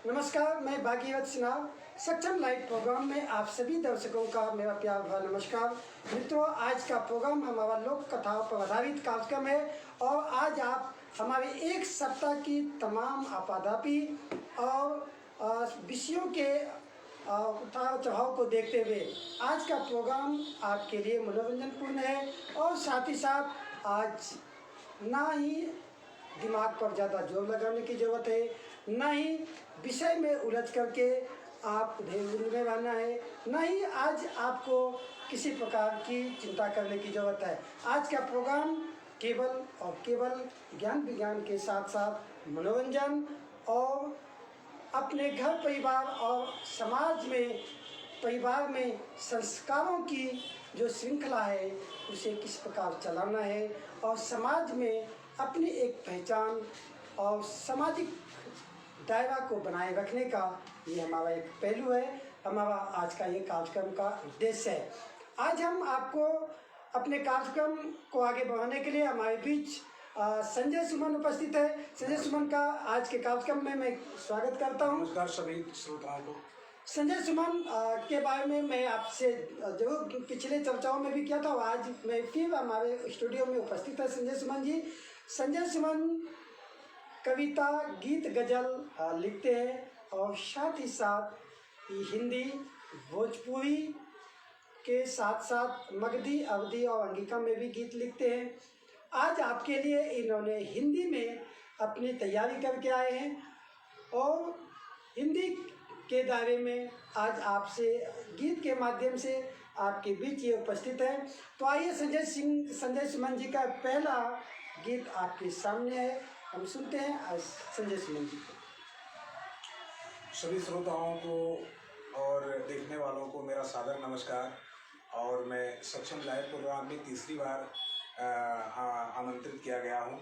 नमस्कार, मैं भागीरथ सिन्हा। सक्षम लाइव प्रोग्राम में आप सभी दर्शकों का मेरा प्यार भरा नमस्कार। मित्रों, आज का प्रोग्राम हमारा लोक कथाओं पर आधारित कार्यक्रम है और आज आप हमारे एक सप्ताह की तमाम आपाधापी और विषयों के उतार चढ़ाव को देखते हुए आज का प्रोग्राम आपके लिए मनोरंजनपूर्ण है और साथ ही साथ आज ना ही दिमाग पर ज़्यादा जोर लगाने की ज़रूरत है, ना ही विषय में उलझ करके आप उधेड़ में रहना है, ना ही आज आपको किसी प्रकार की चिंता करने की ज़रूरत है। आज का प्रोग्राम केवल और केवल ज्ञान विज्ञान के साथ साथ मनोरंजन और अपने घर परिवार और समाज में परिवार में संस्कारों की जो श्रृंखला है उसे किस प्रकार चलाना है और समाज में अपनी एक पहचान और सामाजिक दायरा को बनाए रखने का ये हमारा एक पहलू है। हमारा आज का ये कार्यक्रम का उद्देश्य है। आज हम आपको अपने कार्यक्रम को आगे बढ़ाने के लिए हमारे बीच संजय सुमन उपस्थित है। संजय सुमन का आज के कार्यक्रम में मैं स्वागत करता हूँ। नमस्कार सभी श्रोताओं को। संजय सुमन के बारे में मैं आपसे जरूर पिछले चर्चाओं में भी किया था, आज मैं फिर हमारे स्टूडियो में उपस्थित है संजय सुमन जी। संजय सुमन कविता, गीत, गज़ल लिखते हैं और साथ ही साथ हिंदी, भोजपुरी के साथ साथ मगधी, अवधी और अंगिका में भी गीत लिखते हैं। आज आपके लिए इन्होंने हिंदी में अपनी तैयारी करके आए हैं और हिंदी के दायरे में आज आपसे गीत के माध्यम से आपके बीच ये उपस्थित है। तो आइए संजय सुमन जी का पहला गीत आपके सामने है, हम सुनते हैं आज संजय सुमन जी को। सभी श्रोताओं को और देखने वालों को मेरा सादर नमस्कार। और मैं सक्षम लाइव प्रोग्राम में तीसरी बार आमंत्रित किया गया हूं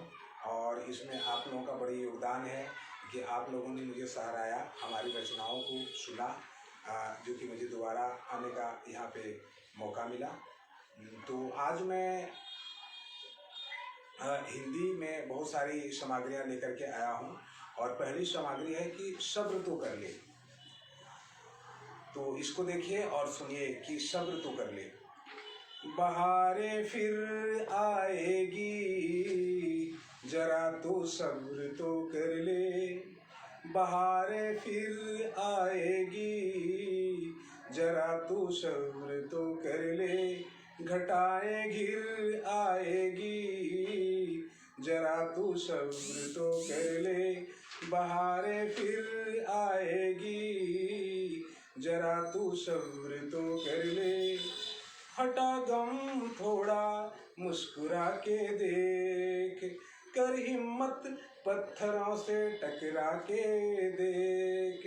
और इसमें आप लोगों का बड़ी योगदान है कि आप लोगों ने मुझे सराहाया, हमारी रचनाओं को सुना, जो कि मुझे दोबारा आने का यहाँ पे मौका मिला। तो आज मैं हिंदी में बहुत सारी सामग्रियाँ लेकर के आया हूँ और पहली सामग्री है कि सब्र तो कर ले। तो इसको देखिए और सुनिए कि सब्र तो कर ले। बहारें फिर आएगी, जरा तो सब्र तो कर ले। बहारें फिर आएगी, जरा तो सब्र तो कर ले। घटाएं घिर आएगी, जरा तू सब्र तो कर ले। बहारें फिर आएगी, जरा तू सब्र तो कर ले। हटा गम थोड़ा मुस्कुरा के देख, कर हिम्मत पत्थरों से टकरा के देख।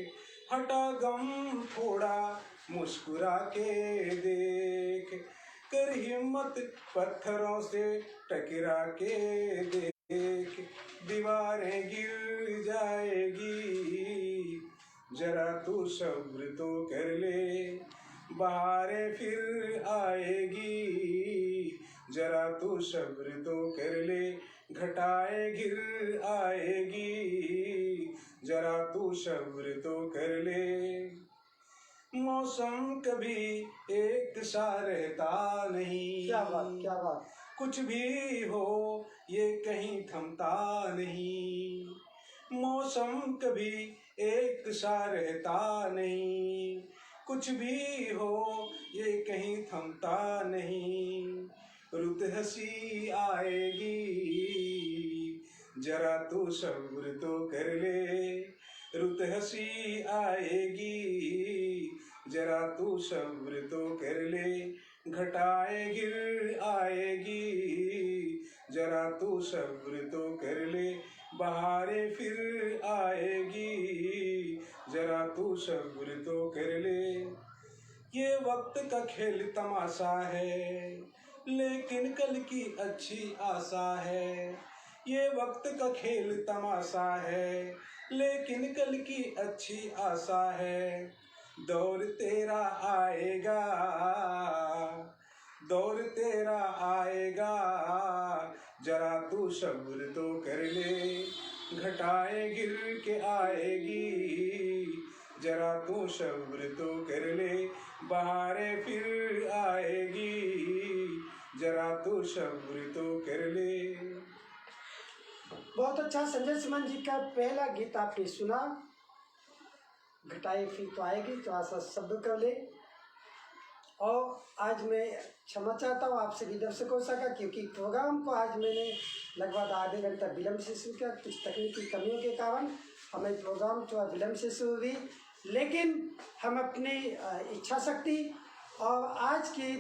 हटा गम थोड़ा मुस्कुरा के देख, कर हिम्मत पत्थरों से टकरा के देख। दीवारें गिर जाएगी, जरा तू सब्र तो कर ले। बहारें फिर आएगी, जरा तू सब्र तो कर ले। घटाएं घिर आएगी, जरा तू सब्र तो कर ले। मौसम कभी एक सा रहता नहीं, क्या बात, क्या बात। कुछ भी हो ये कहीं थमता नहीं। मौसम कभी एक सा रहता नहीं, कुछ भी हो ये कहीं थमता नहीं। रुत हंसी आएगी, जरा तू सब्र तो कर ले। रुत हंसी आएगी, जरा तू सब्र तो कर ले। घटाएं गिर आएगी, जरा तू सब्र तो कर ले। बहारें फिर आएगी, जरा तू सब्र तो कर ले। ये वक्त का खेल तमाशा है, लेकिन कल की अच्छी आशा है। ये वक्त का खेल तमाशा है, लेकिन कल की अच्छी आशा है। दौर तेरा आएगा, दौर तेरा आएगा, जरा तू सब्र तो कर ले। घटाए गिर के आएगी, जरा तू सब्र तो कर ले, बहारें फिर आएगी, जरा तू सब्र तो कर ले। बहुत अच्छा संजय सुमन जी का पहला गीत आपने सुना, घटाए फिर तो आएगी, थोड़ा सा सब्र कर ले। और आज मैं क्षमा चाहता हूँ आप सभी दर्शकों से, क्योंकि प्रोग्राम को आज मैंने लगभग आधे घंटा विलम्ब से शुरू किया। कुछ तकनीकी कमियों के कारण हमें प्रोग्राम थोड़ा विलम्ब से शुरू हुई, लेकिन हम अपनी इच्छा शक्ति और आज की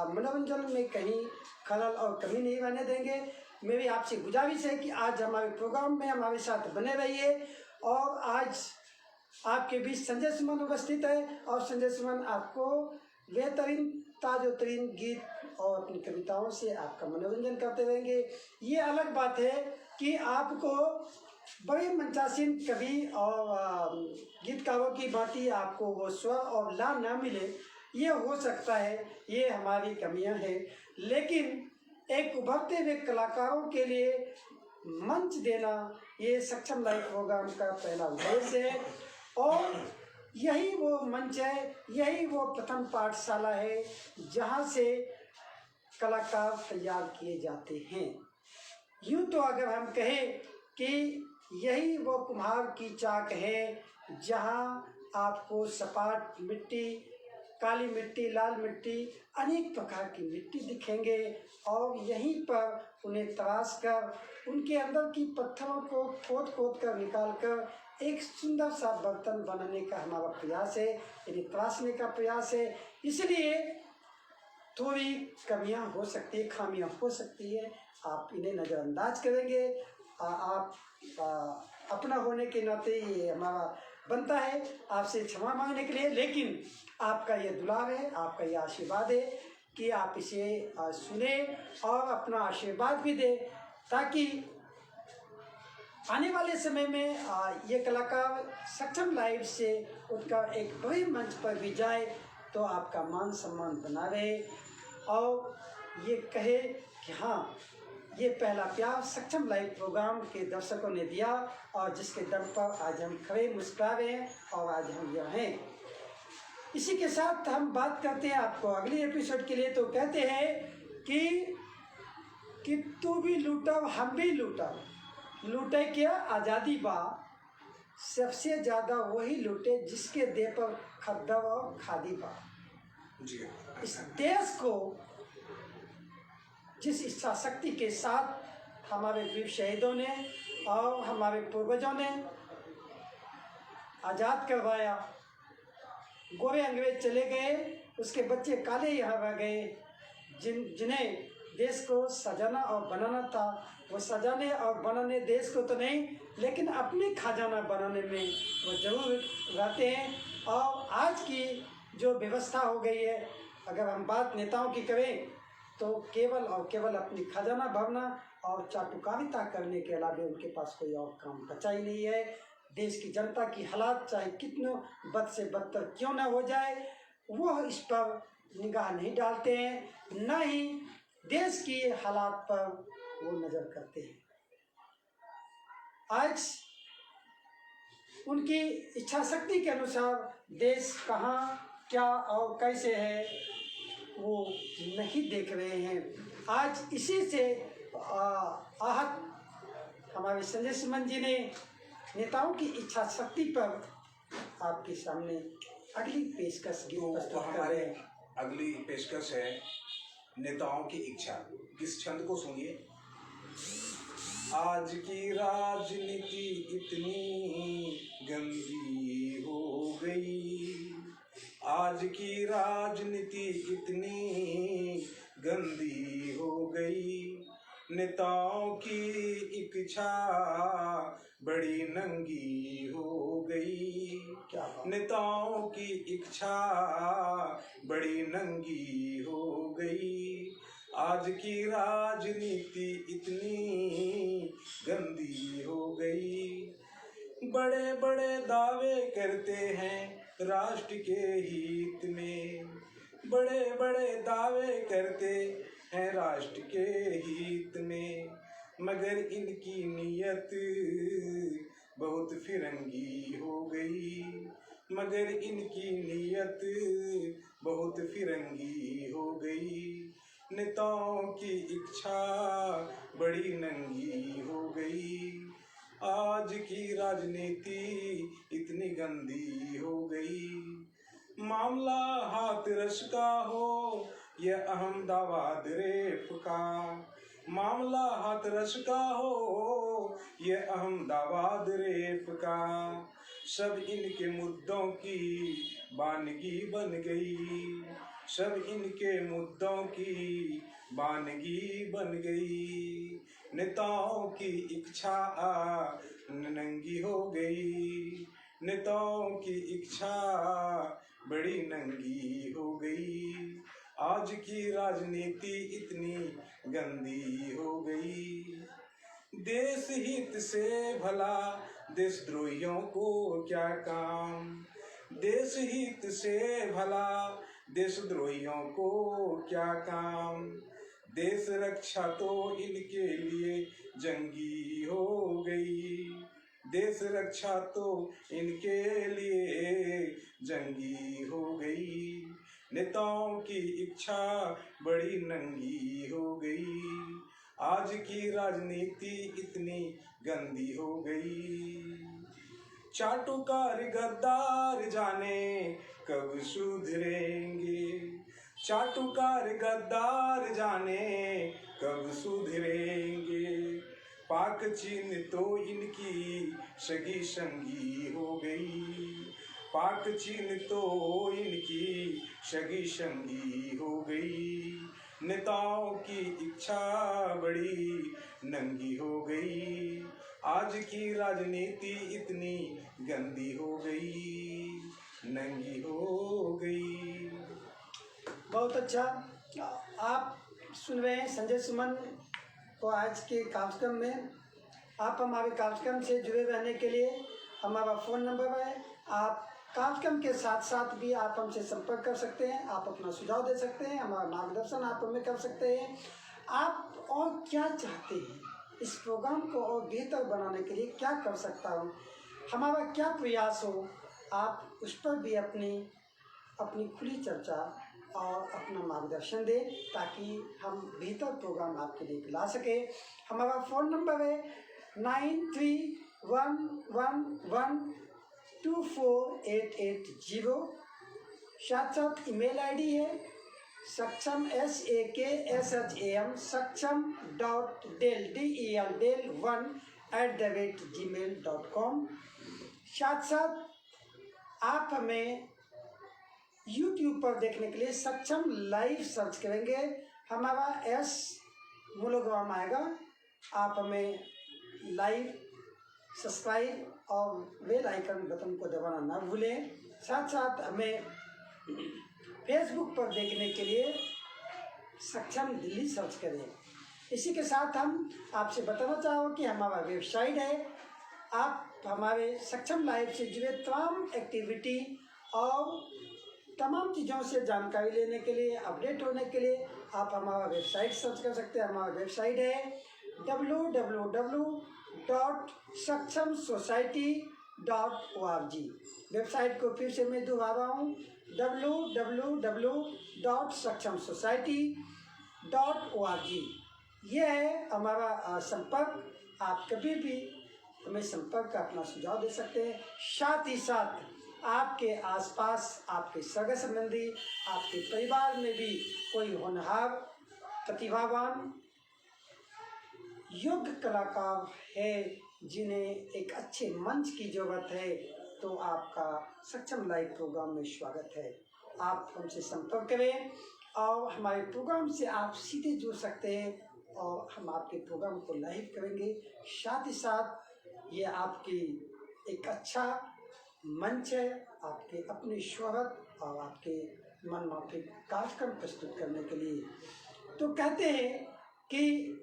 मनोरंजन में कहीं खलल और कमी नहीं रहने देंगे। मेरी आपसे गुजारिश है कि आज हमारे प्रोग्राम में हमारे साथ बने रहिए। और आज आपके बीच संजय सुमन उपस्थित है, और संजय सुमन आपको बेहतरीन ताज़ोतरीन गीत और अपनी कविताओं से आपका मनोरंजन करते रहेंगे। ये अलग बात है कि आपको बड़े मंचासीन कवि और गीतकारों की भांति आपको वो स्वर और ला ना मिले, ये हो सकता है, ये हमारी कमियां हैं। लेकिन एक उभरते हुए कलाकारों के लिए मंच देना ये सक्षम लाइव प्रोग्राम का पहला उद्देश्य है, और यही वो मंच है, यही वो प्रथम पाठशाला है जहाँ से कलाकार तैयार किए जाते हैं। यूँ तो अगर हम कहें कि यही वो कुम्हार की चाक है जहाँ आपको सपाट मिट्टी, काली मिट्टी, लाल मिट्टी, अनेक प्रकार की मिट्टी दिखेंगे, और यहीं पर उन्हें तराश कर उनके अंदर की पत्थरों को खोद खोद कर निकाल कर एक सुंदर सा बर्तन बनाने का हमारा प्रयास है, इन्हें तराशने का प्रयास है। इसलिए थोड़ी कमियां हो सकती है, खामियां हो सकती है, आप इन्हें नज़रअंदाज करेंगे। आप अपना होने के नाते ये हमारा बनता है आपसे क्षमा मांगने के लिए, लेकिन आपका ये दुलार है, आपका ये आशीर्वाद है कि आप इसे सुने और अपना आशीर्वाद भी दें, ताकि आने वाले समय में ये कलाकार सक्षम लाइव से उनका एक बड़े मंच पर भी जाए तो आपका मान सम्मान बना रहे, और ये कहे कि हाँ, ये पहला प्यार सक्षम लाइव प्रोग्राम के दर्शकों ने दिया, और जिसके दम पर आज हम खड़े मुस्कुरा रहे हैं और आज हम यहाँ हैं। इसी के साथ हम बात करते हैं आपको अगले एपिसोड के लिए। तो कहते हैं कि तू भी लूटा हम भी लूटा, लूटे क्या आज़ादी बा, सबसे ज़्यादा वही लूटे जिसके देह पर खद्दर और खादी बा। इस देश को जिस इच्छा शक्ति के साथ हमारे वीर शहीदों ने और हमारे पूर्वजों ने आज़ाद करवाया, गोरे अंग्रेज चले गए, उसके बच्चे काले यहाँ रह गए, जिन्हें देश को सजाना और बनाना था, वो सजाने और बनाने देश को तो नहीं, लेकिन अपने खजाना बनाने में वो जरूर रहते हैं। और आज की जो व्यवस्था हो गई है, अगर हम बात नेताओं की करें तो केवल और केवल अपनी खजाना भरना और चाटुकारिता करने के अलावा उनके पास कोई और काम बचा ही नहीं है। देश की जनता की हालात चाहे कितने बद से बदतर क्यों न हो जाए, वो इस पर निगाह नहीं डालते हैं, न ही देश की हालात पर वो नज़र करते हैं। आज उनकी इच्छा शक्ति के अनुसार देश कहाँ, क्या और कैसे है वो नहीं देख रहे हैं। आज इसी से आहत हमारे संजय सुमन जी ने नेताओं की इच्छा शक्ति पर आपके सामने अगली पेशकश तो हमारे अगली पेशकश है नेताओं की इच्छा। किस छंद को सुनिए। आज की राजनीति इतनी गंदी हो गई, आज की राजनीति इतनी गंदी हो गई, नेताओं की इच्छा बड़ी नंगी हो गई, नेताओं की इच्छा बड़ी नंगी हो गई, आज की राजनीति इतनी गंदी हो गई। बड़े बड़े दावे करते हैं राष्ट्र के हित में, बड़े बड़े दावे करते हैं राष्ट्र के हित में, मगर इनकी नीयत बहुत फिरंगी हो गई, मगर इनकी नीयत बहुत फिरंगी हो गई। नेताओं की इच्छा बड़ी नंगी हो गई, आज की राजनीति इतनी गंदी हो गई। मामला हाथरस का हो या अहमदाबाद रेप का, मामला हाथरस का हो ये अहमदाबाद रेप का, सब इनके मुद्दों की वानगी बन गई, सब इनके मुद्दों की वानगी बन गई। नेताओं की इच्छा नंगी हो गई, नेताओं की इच्छा बड़ी नंगी हो गई, आज की राजनीति इतनी गंदी हो गई। देश हित से भला देशद्रोहियों को क्या काम, देश हित से भला देशद्रोहियों को क्या काम, देश रक्षा तो इनके लिए जंगी हो गई, देश रक्षा तो इनके लिए जंगी हो गई। नेताओं की इच्छा बड़ी नंगी हो गई, आज की राजनीति इतनी गंदी हो गई। चाटुकार गद्दार जाने कब सुधरेंगे, चाटुकार गद्दार जाने कब सुधरेंगे। पाक चीन तो इनकी सगी संगी हो गई, पाक चीन तो इनकी सगी संगी हो गई। नेताओं की इच्छा बड़ी नंगी हो गई, आज की राजनीति इतनी गंदी हो गई, नंगी हो गई। बहुत अच्छा। आप सुन रहे हैं संजय सुमन को आज के कार्यक्रम में। आप हमारे कार्यक्रम से जुड़े रहने के लिए हमारा फ़ोन नंबर है। आप कार्यक्रम के साथ साथ भी आप हमसे संपर्क कर सकते हैं, आप अपना सुझाव दे सकते हैं, हमारा मार्गदर्शन आप हमें कर सकते हैं। आप और क्या चाहते हैं, इस प्रोग्राम को और बेहतर बनाने के लिए क्या कर सकता हूँ, हमारा क्या प्रयास हो, आप उस पर भी अपनी खुली चर्चा और अपना मार्गदर्शन दें ताकि हम बेहतर प्रोग्राम आपके लिए ला सके। हमारा फ़ोन नंबर है 9311124880। साथ साथ ईमेल आईडी है सक्षम saksham.del1@gmail.com। साथ साथ आप हमें YouTube पर देखने के लिए सक्षम लाइव सर्च करेंगे, हमारा एस मूलोग्राम आएगा। आप हमें लाइव सब्सक्राइब और बेल आइकन बटन को दबाना ना भूलें। साथ साथ हमें फेसबुक पर देखने के लिए सक्षम दिल्ली सर्च करें। इसी के साथ हम आपसे बताना चाहोगे कि हमारा वेबसाइट है। आप हमारे सक्षम लाइव से जुड़े तमाम एक्टिविटी और तमाम चीज़ों से जानकारी लेने के लिए, अपडेट होने के लिए आप हमारा वेबसाइट सर्च कर सकते हैं। हमारा वेबसाइट है www.sakshamsociety.org। वेबसाइट को फिर से मैं दोहरा रहा हूँ, www.sakshamsociety.org। यह है हमारा संपर्क। आप कभी भी हमें संपर्क का अपना सुझाव दे सकते हैं। साथ ही साथ आपके आसपास, आपके सगे संबंधी, आपके परिवार में भी कोई होनहार, प्रतिभावान, योग्य कलाकार है जिन्हें एक अच्छे मंच की ज़रूरत है, तो आपका सक्षम लाइव प्रोग्राम में स्वागत है। आप हमसे संपर्क करें और हमारे प्रोग्राम से आप सीधे जुड़ सकते हैं और हम आपके प्रोग्राम को लाइव करेंगे। साथ ही साथ ये आपकी एक अच्छा मंच है, आपके अपनी शोहरत और आपके मन माफिक कार्यक्रम प्रस्तुत करने के लिए। तो कहते हैं कि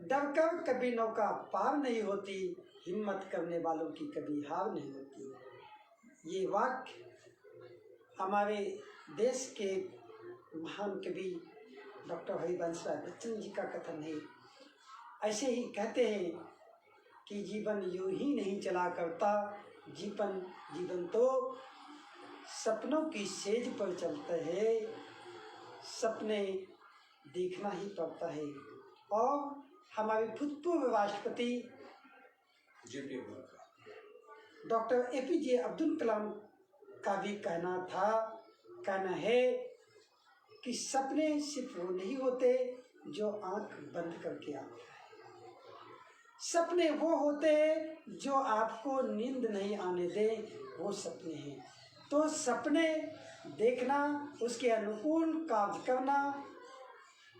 डरकर कभी नौका पार नहीं होती, हिम्मत करने वालों की कभी हार नहीं होती। ये वाक्य हमारे देश के महान कवि डॉक्टर हरिवंश राय बच्चन जी का कथन है। ऐसे ही कहते हैं कि जीवन यूं ही नहीं चला करता, जीवन तो सपनों की सेज पर चलता है, सपने देखना ही पड़ता है। और हमारे भूतपूर्व राष्ट्रपति डॉक्टर APJ अब्दुल कलाम का भी कहना है कि सपने सिर्फ वो नहीं होते जो आंख बंद करके आते हैं, सपने वो होते हैं जो आपको नींद नहीं आने दे, वो सपने हैं। तो सपने देखना, उसके अनुकूल कार्य करना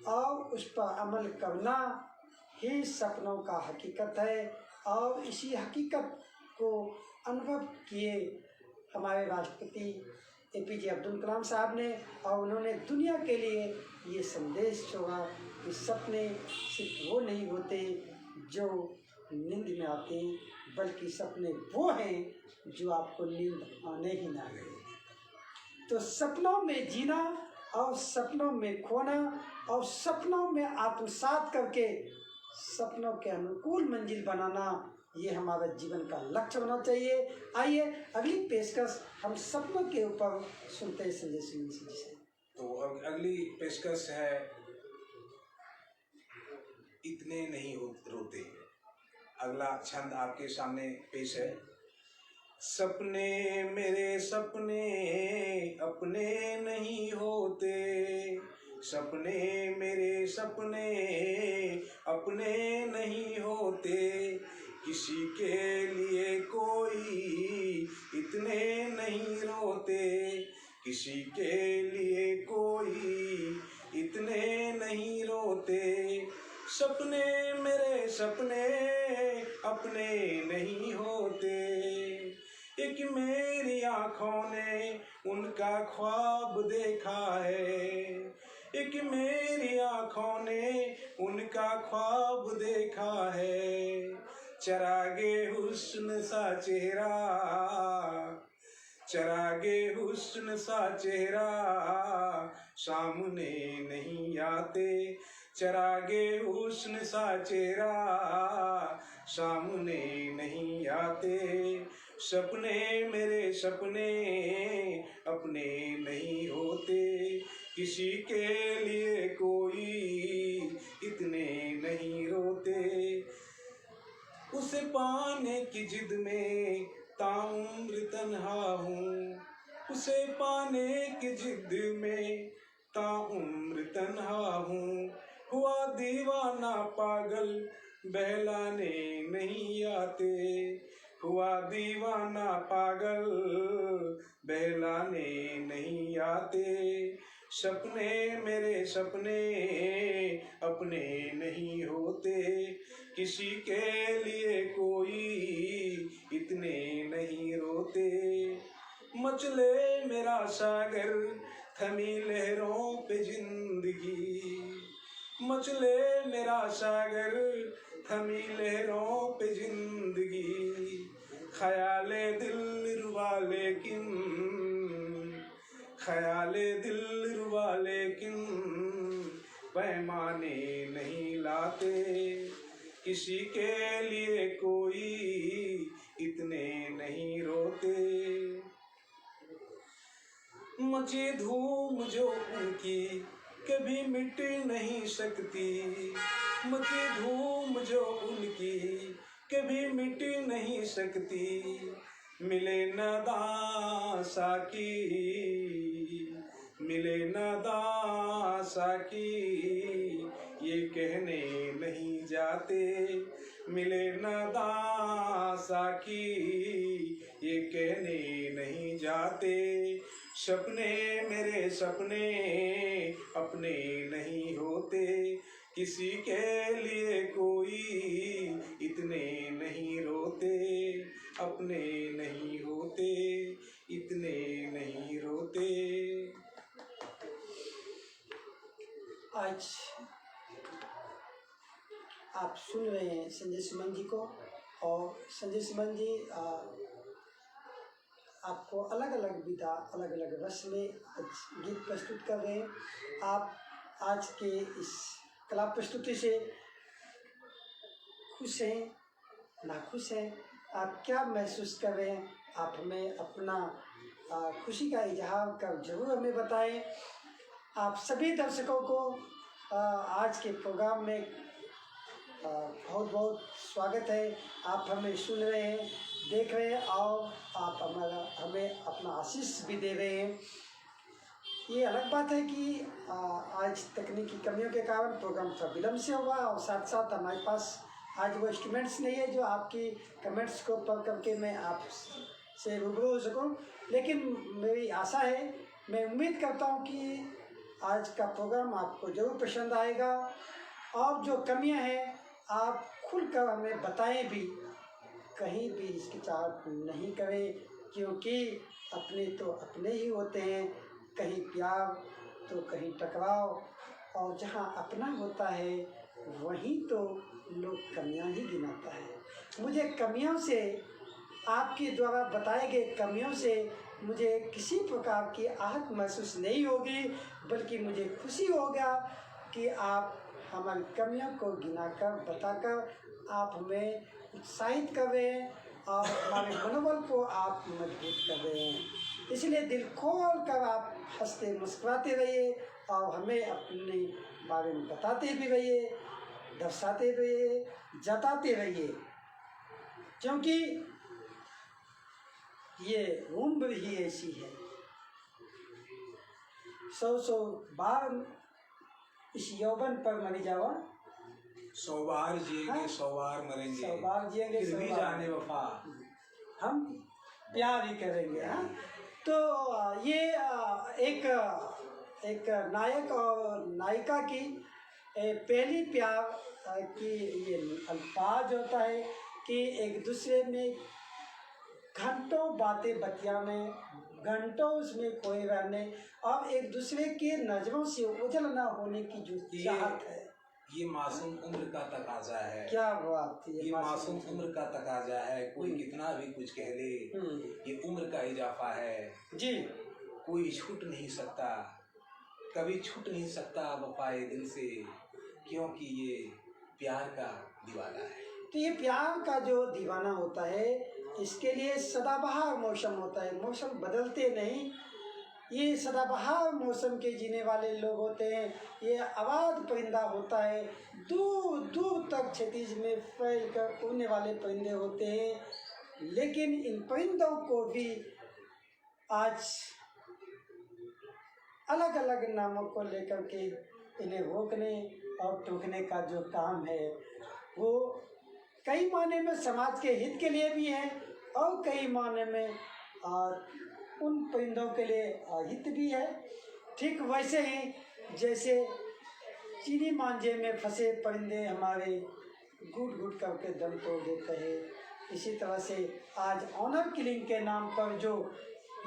और उस पर अमल करना ही सपनों का हकीकत है। और इसी हकीकत को अनुभव किए हमारे राष्ट्रपति APJ अब्दुल कलाम साहब ने, और उन्होंने दुनिया के लिए ये संदेश छोड़ा कि सपने सिर्फ वो नहीं होते जो नींद में आते हैं, बल्कि सपने वो हैं जो आपको नींद आने ही ना दे। तो सपनों में जीना और सपनों में खोना और सपनों में आत्मसात करके सपनों के अनुकूल मंजिल बनाना, ये हमारा जीवन का लक्ष्य होना चाहिए। आइए अगली पेशकश हम सपनों के ऊपर सुनते हैं संजय सिंह जी से। तो अगली पेशकश है इतने नहीं रोते। अगला छंद आपके सामने पेश है। सपने मेरे सपने अपने नहीं होते, सपने मेरे सपने अपने नहीं होते, किसी के लिए कोई इतने नहीं रोते, किसी के लिए कोई इतने नहीं रोते। सपने मेरे सपने अपने नहीं होते, एक मेरी आँखों ने उनका ख्वाब देखा है, एक मेरी आँखों ने उनका ख्वाब देखा है। चरागे हुस्न सा चेहरा, चरागे हुस्न सा चेहरा सामने नहीं आते, चरागे हुस्न सा चेहरा सामने नहीं आते। सपने मेरे सपने अपने नहीं होते, किसी के लिए कोई इतने नहीं रोते। उसे पाने की जिद में ताउम्र तन्हा हूँ, उसे पाने की जिद में ताउम्र तन्हा हूँ। हुआ दीवाना पागल बहलाने नहीं आते, हुआ दीवाना पागल बहलाने नहीं आते। सपने मेरे सपने अपने नहीं होते, किसी के लिए कोई इतने नहीं रोते। मचले मेरा सागर थमी लहरों पे जिंदगी, मचले मेरा सागर थमी लहरों पे जिंदगी। ख्याले दिल रुबा लेकिन, ख्याले दिल रुबा लेकिन पैमाने नहीं लाते, किसी के लिए कोई इतने नहीं रोते। मची धूम जो उनकी कभी मिट नहीं सकती, मची धूम जो उनकी कभी मिट नहीं सकती। मिले न दासा की, मिले न दासा की ये कहने नहीं जाते, मिले न दासा की ये कहने नहीं जाते। सपने मेरे सपने अपने नहीं होते, किसी के लिए कोई इतने नहीं रोते, अपने नहीं होते इतने नहीं रोते। आज आप सुन रहे हैं संजय सुमन जी को, और संजय सुमन जी आपको अलग अलग विधा अलग अलग रस में गीत प्रस्तुत कर रहे हैं। आप आज के इस कला प्रस्तुति से खुश हैं, नाखुश हैं, आप क्या महसूस कर रहे हैं? आप हमें अपना खुशी का इजहार कर जरूर हमें बताएं। आप सभी दर्शकों को आज के प्रोग्राम में बहुत बहुत स्वागत है। आप हमें सुन रहे हैं, देख रहे हैं और आप हमें अपना आशीष भी दे रहे हैं। ये अलग बात है कि आज तकनीकी कमियों के कारण प्रोग्राम थोड़ा विलम्ब से हुआ और साथ साथ हमारे पास आज वो इंस्ट्रूमेंट्स नहीं है जो आपकी कमेंट्स को पढ़ करके मैं आप से रूबरू हो सकूँ। लेकिन मेरी आशा है, मैं उम्मीद करता हूँ कि आज का प्रोग्राम आपको ज़रूर पसंद आएगा और जो कमियाँ हैं आप खुलकर हमें बताएं भी, कहीं भी हिचकिचाहट नहीं करें, क्योंकि अपने तो अपने ही होते हैं। कहीं प्यार तो कहीं टकराव, और जहाँ अपना होता है वहीं तो लोग कमियां ही गिनाता है। मुझे कमियों से, आपके द्वारा बताए गए कमियों से मुझे किसी प्रकार की आहत महसूस नहीं होगी, बल्कि मुझे खुशी होगा कि आप हमारी कमियों को गिनाकर बताकर आप हमें उत्साहित कर रहे हैं और हमारे मनोबल को आप मजबूत कर रहे हैं। इसलिए दिल खोल कर आप हंसते मुस्कुराते रहिए और हमें अपने बारे में बताते भी रहिए, दर्शाते रहिए, जताते रहिए, क्योंकि ये उम्र ही ऐसी है। 100 बार इस यौवन पर मरी जावा, 100 बार जिएंगे 100 बार मरेंगे, 100 बार जिएंगे फिर भी जाने वफा हम प्यार ही करेंगे। हाँ, तो ये एक नायक और नायिका की पहली प्यार की ये अल्फाज होता है कि एक दूसरे में घंटों बातें बतियाने, घंटों उसमें खोए रहने और एक दूसरे के नजरों से ओझल न होने की जो चाहत है, ये मासूम उम्र का तकाजा है। क्या बात है, ये मासूम उम्र का तकाजा है। कोई कितना भी कुछ कह ले, ये उम्र का इजाफा है जी। कोई छूट नहीं सकता, कभी छूट नहीं सकता वफाए दिल से, क्योंकि ये प्यार का दीवाना है। तो ये प्यार का जो दीवाना होता है, इसके लिए सदाबहार मौसम होता है, मौसम बदलते नहीं। ये सदाबहार मौसम के जीने वाले लोग होते हैं। ये आवाज़ परिंदा होता है, दूर दूर तक क्षितिज में फैल कर उड़ने वाले परिंदे होते हैं। लेकिन इन परिंदों को भी आज अलग अलग नामों को लेकर के इन्हें रोकने और टोकने का जो काम है, वो कई मायने में समाज के हित के लिए भी है और कई मायने में उन परिंदों के लिए अहित भी है। ठीक वैसे ही जैसे चीनी मांझे में फंसे परिंदे हमारे घुट घुट करके दम तोड़ देते हैं, इसी तरह से आज ऑनर किलिंग के नाम पर जो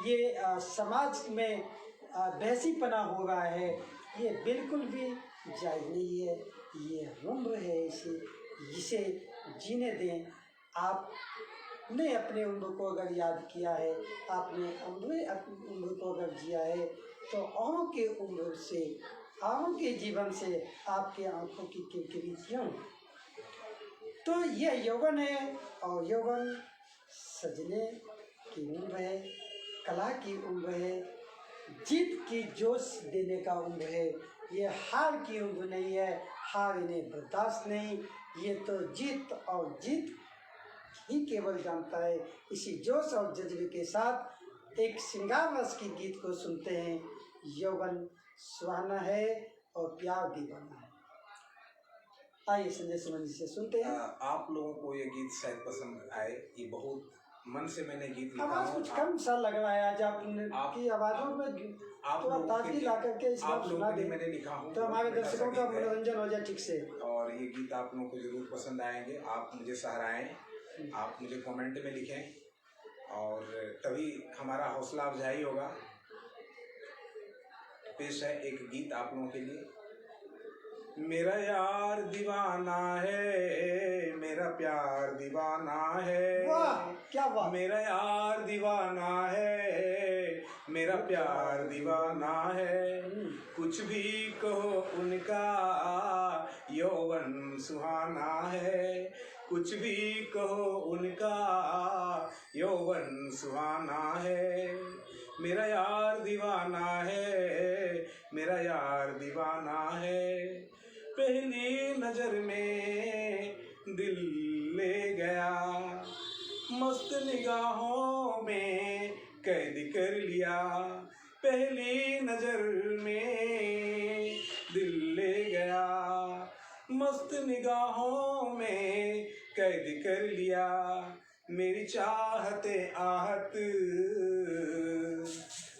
ये समाज में बहसीपना हो रहा है, ये बिल्कुल भी जायज़ नहीं है। ये उम्र है इसे, जिसे जीने दें। आपने अपने उम्र को अगर याद किया है, आपने अपनी उम्र को अगर जिया है, तो औरों के उम्र से, औरों के जीवन से आपके आंखों की किरकिरी क्यों? तो यह यौवन है और यौवन सजने की उम्र है, कला की उम्र है, जीत की जोश देने का उम्र है। ये हार की उम्र नहीं है, हार इन्हें बर्दाश्त नहीं। ये तो जीत और जीत ही केवल जानता है। इसी जोश और जज्बे के साथ एक श्रृंगार रस की गीत को सुनते हैं। यौवन सुहाना है और प्यार दीवाना है। आइए संजय सुमन जी से सुनते हैं। आप लोगों को ये गीत शायद पसंद आए। ये बहुत मन से मैंने गीत लिखा। आवाज कुछ कम सा लग रहा है आज आपकी आवाजों में थोड़ा ताजगी ला करके इस बार सुना दें, मैंने लिखा हूँ, तो हमारे दर्शकों का मनोरंजन हो जाए ठीक से। और ये गीत आप लोगों को जरूर पसंद आएंगे। आप मुझे सराहें, आप मुझे कमेंट में लिखें और तभी हमारा हौसला अफजाई होगा। पेश है एक गीत आप लोगों के लिए। मेरा यार दीवाना है, मेरा प्यार दीवाना है। वाह क्या बात। मेरा यार दीवाना है, मेरा प्यार दीवाना है। कुछ भी कहो उनका यौवन सुहाना है। कुछ भी कहो उनका यौवन सुहाना है। मेरा यार दीवाना है, मेरा यार दीवाना है। पहली नजर में दिल ले गया, मस्त निगाहों में कैद कर लिया। पहली नजर में दिल ले गया, मस्त निगाहों में कैद कर लिया। मेरी चाहते आहत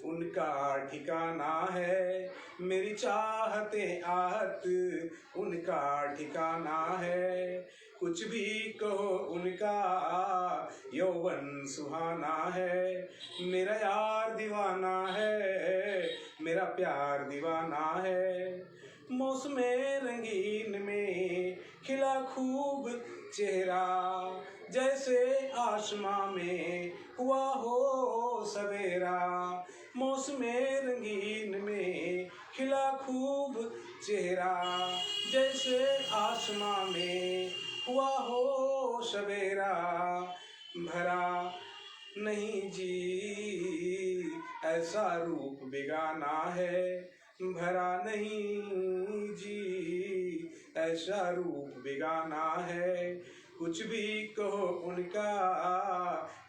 उनका ठिकाना है। मेरी चाहते आहत उनका ठिकाना है। कुछ भी कहो उनका यौवन सुहाना है। मेरा यार दीवाना है, मेरा प्यार दीवाना है। मौसमे रंगीन में खिला खूब चेहरा, जैसे आसमां में हुआ हो सवेरा। मौसमे रंगीन में खिला खूब चेहरा, जैसे आसमां में हुआ हो सवेरा। भरा नहीं जी ऐसा रूप बेगाना है। भरा नहीं जी ऐसा रूप बेगाना है। कुछ भी कहो उनका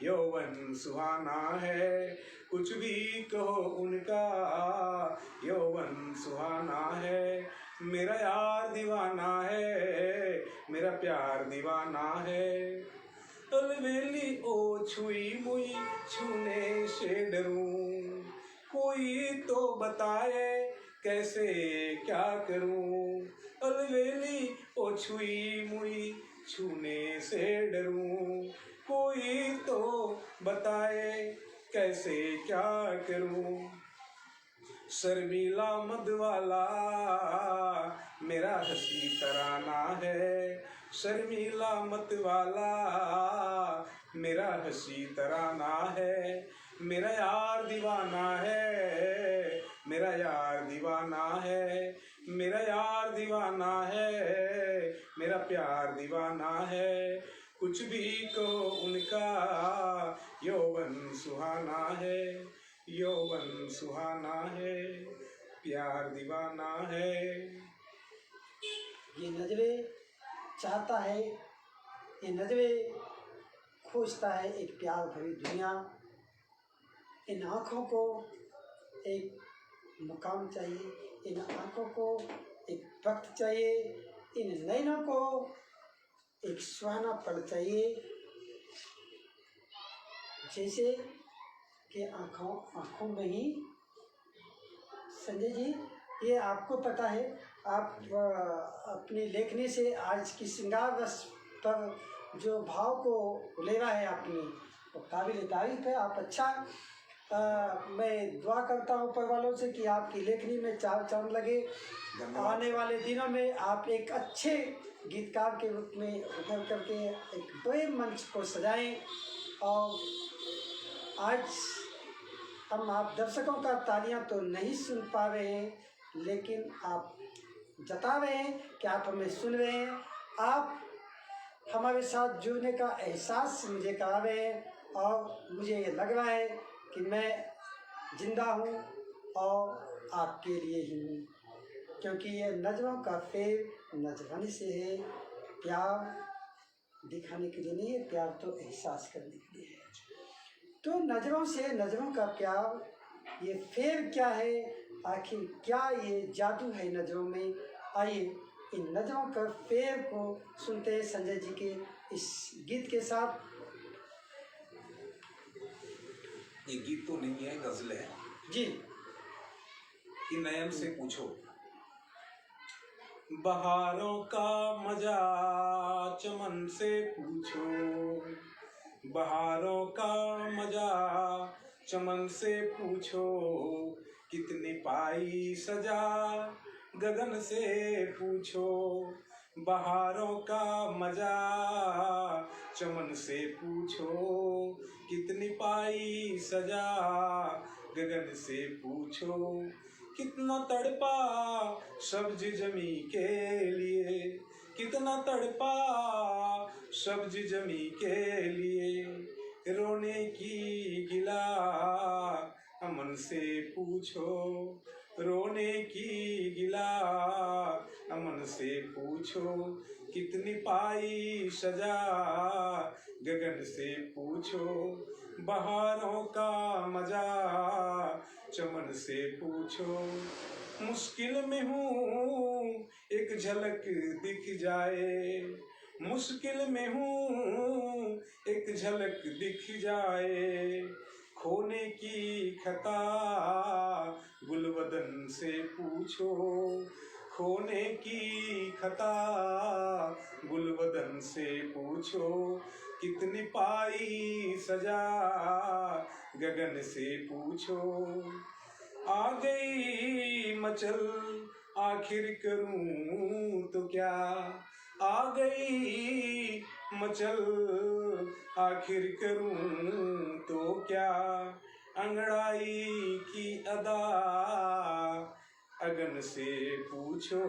यौवन सुहाना है। कुछ भी कहो उनका यौवन सुहाना है। मेरा यार दीवाना है, मेरा प्यार दीवाना है। अलवेली ओ छुई मुई छूने से डरूं, कोई तो बताए कैसे क्या करूं। अलवेली ओ छुई मुई छूने से डरूं, कोई तो बताए कैसे क्या करूं। शर्मीला मधवाला मेरा हंसी तराना है। शर्मीला मतवाला मेरा हंसी तराना है। मेरा यार दीवाना है, मेरा यार दीवाना है। मेरा यार दीवाना है, मेरा प्यार दीवाना है। कुछ भी कहो उनका यौवन सुहाना है। यौवन सुहाना है, प्यार दीवाना है। ये नजरे चाहता है, ये नजरे खोजता है एक प्यार भरी दुनिया। इन आँखों को एक मुकाम चाहिए, इन आँखों को एक वक्त चाहिए, इन नैनों को एक सुहाना पल चाहिए। जैसे कि आँखों में ही संजय जी, ये आपको पता है, आप अपनी लेखनी से आज की श्रृंगार रस पर जो भाव को उलेरा है आपने, वो काबिल तारीफ है। आप अच्छा मैं दुआ करता हूँ ऊपर वालों से कि आपकी लेखनी में चार चांद लगे। आने वाले दिनों में आप एक अच्छे गीतकार के रूप में उभर करके एक बड़े मंच को सजाएं। और आज हम आप दर्शकों का तालियां तो नहीं सुन पा रहे हैं, लेकिन आप जता रहे हैं कि आप हमें सुन रहे हैं। आप हमारे साथ जुड़ने का एहसास मुझे करा रहे हैं और मुझे ये लग रहा है कि मैं जिंदा हूँ और आपके लिए ही हूँ, क्योंकि ये नज़रों का फेर नजराने से है। प्यार दिखाने के लिए नहीं है, प्यार तो एहसास करने के लिए है। तो नज़रों से नज़रों का प्यार, ये फेर क्या है, आखिर क्या ये जादू है नज़रों में। आइए इन नज़रों का फेर को सुनते हैं संजय जी के इस गीत के साथ। ये गीत तो नहीं है, गजल है जी। कि नयन से पूछो। बहारों का मजा चमन से पूछो, बहारों का मजा चमन से पूछो। कितनी पाई सजा गगन से पूछो, बहारों का मजा चमन से पूछो, कितनी पाई सजा गगन से पूछो, कितना तड़पा सब्ज जमी के लिए, कितना तड़पा सब्ज जमी के लिए, रोने की गिला अमन से पूछो, रोने की गिला अमन से पूछो, कितनी पाई सजा गगन से पूछो, बहारों का मजा चमन से पूछो। मुश्किल में हूँ एक झलक दिख जाए, मुश्किल में हूँ एक झलक दिख जाए, खोने की खता गुलबदन से पूछो, खोने की खता गुलबदन से पूछो, कितनी पाई सजा गगन से पूछो। आ गई मचल आखिर करूं तो क्या, आ गई मचल आखिर करूं तो क्या, अंगड़ाई की अदा अगन से पूछो,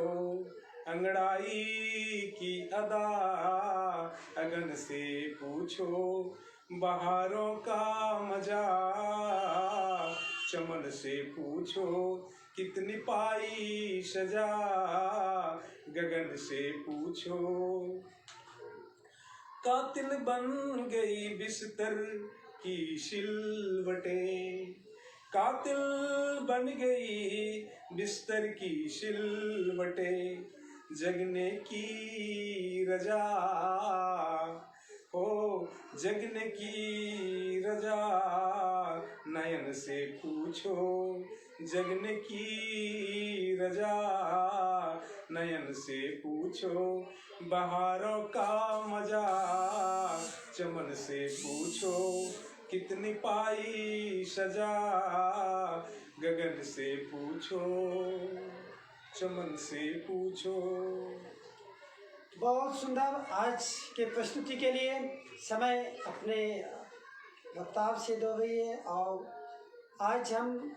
अंगड़ाई की अदा अगन से पूछो, बहारों का मजा चमन से पूछो, कितनी पाई सजा गगन से पूछो। कातिल बन गई बिस्तर की सिलवटें, कातिल बन गई बिस्तर की सिलवटें, जगने की रजा हो, जगने की रजा नयन से पूछो, जगने की रजा नयन से पूछो, बहारों का मजा चमन से पूछो, कितनी पाई सजा गगन से पूछो, चमन से पूछो। बहुत सुंदर। आज के प्रस्तुति के लिए समय अपने रफ्तार से दो रही है और आज हम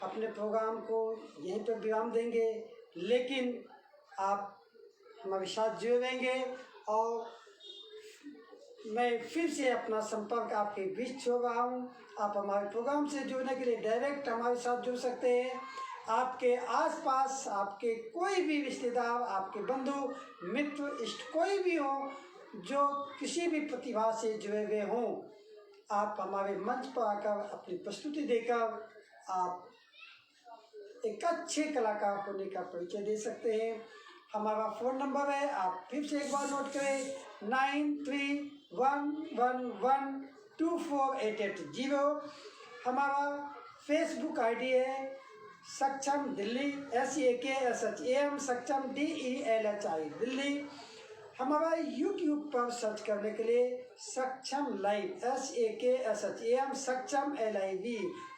अपने प्रोग्राम को यहीं पर विराम देंगे, लेकिन आप हमारे साथ जुड़े रहेंगे और मैं फिर से अपना संपर्क आपके बीच छोड़ रहा हूँ। आप हमारे प्रोग्राम से जुड़ने के लिए डायरेक्ट हमारे साथ जुड़ सकते हैं। आपके आसपास आपके कोई भी रिश्तेदार, आपके बंधु मित्र इष्ट कोई भी हो जो किसी भी प्रतिभा से जुड़े हुए हों, आप हमारे मंच पर आकर अपनी प्रस्तुति देकर आप एक अच्छे कलाकार होने का परिचय दे सकते हैं। हमारा फ़ोन नंबर है, आप फिर से एक बार नोट करें, 9311124880। हमारा फेसबुक आईडी है सक्षम दिल्ली, SAKSHAM सक्षम DELHI दिल्ली। हमारा यूट्यूब पर सर्च करने के लिए सक्षम लाइव, SAKSHAM सक्षम LIV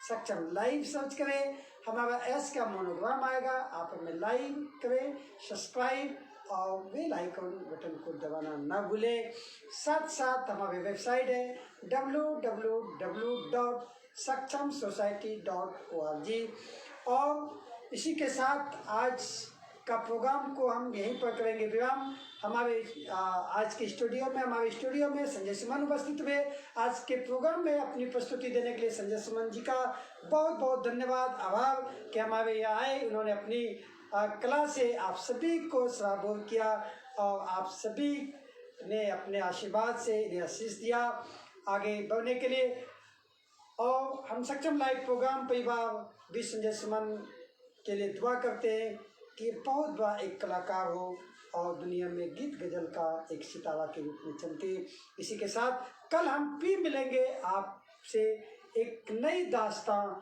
सक्षम लाइव सर्च करें। हमारा S का मोनोग्राम आएगा, आप हमें लाइक करें, सब्सक्राइब और बेल आइकन बटन को दबाना ना भूलें। साथ साथ हमारी वेबसाइट है www.sakshamsociety.org। और इसी के साथ आज का प्रोग्राम को हम यहीं पर करेंगे विराम। हमारे आज के स्टूडियो में संजय सुमन उपस्थित हुए। आज के प्रोग्राम में अपनी प्रस्तुति देने के लिए संजय सुमन जी का बहुत बहुत धन्यवाद, आभार कि हमारे यहाँ आए। उन्होंने अपनी कला से आप सभी को सराबोर किया और आप सभी ने अपने आशीर्वाद से इन्हें आशीष दिया आगे बढ़ने के लिए। और हम सक्षम लाइव प्रोग्राम परिवार भी संजय सुमन के लिए दुआ करते हैं कि बहुत बड़ा एक कलाकार हो और दुनिया में गीत गजल का एक सितारा के रूप में चमके। इसी के साथ कल हम फिर मिलेंगे आपसे एक नई दास्तां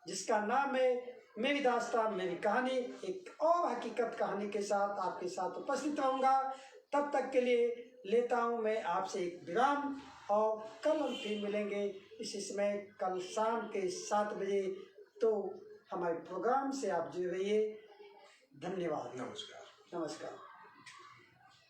जिसका नाम है मेरी दास्तां मेरी कहानी। एक और हकीकत कहानी के साथ आपके साथ उपस्थित रहूँगा। तब तक के लिए लेता हूँ मैं आपसे एक विराम और कल हम फिर मिलेंगे इसी समय कल शाम के 7 बजे। तो हमारे प्रोग्राम से आप जुड़े रहिए। धन्यवाद। नमस्कार। नमस्कार।